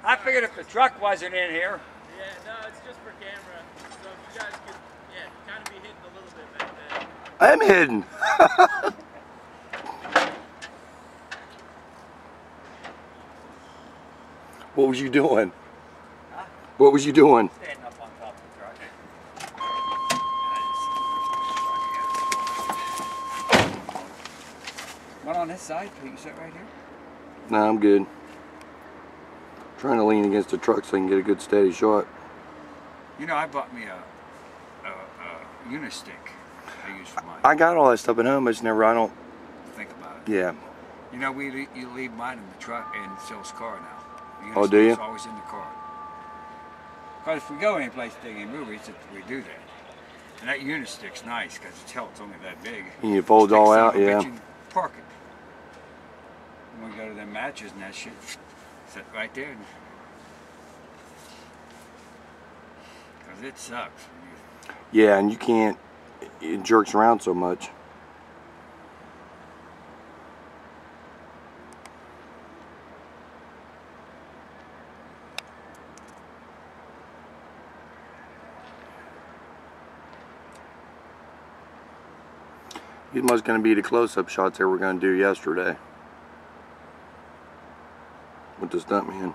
I figured if the truck wasn't in here. Yeah, no, it's just for camera. So if you guys could, yeah, kind of be hidden a little bit back there. I'm hidden. What was you doing? Huh? What was you doing? Standing up on top of the truck. One on this side, so you can sit right here. Nah, I'm good. Trying to lean against the truck so I can get a good steady shot. You know, I bought me a unistick I use for mine. I got all that stuff at home. I just never. I don't Think about it. Yeah. You know, you leave mine in the truck in Phil's car now. The Oh, do you? unistick's always in the car. Because if we go anyplace big in movies, we do that. And that unistick's nice because it's only that big. And you fold it all Stick out, son of a yeah. bitch and park it. When we go to them matches and that shit, sit right there. Because it sucks. Yeah, and you can't. It jerks around so much. These must going to be the close-up shots they were going to do yesterday with the stuntman.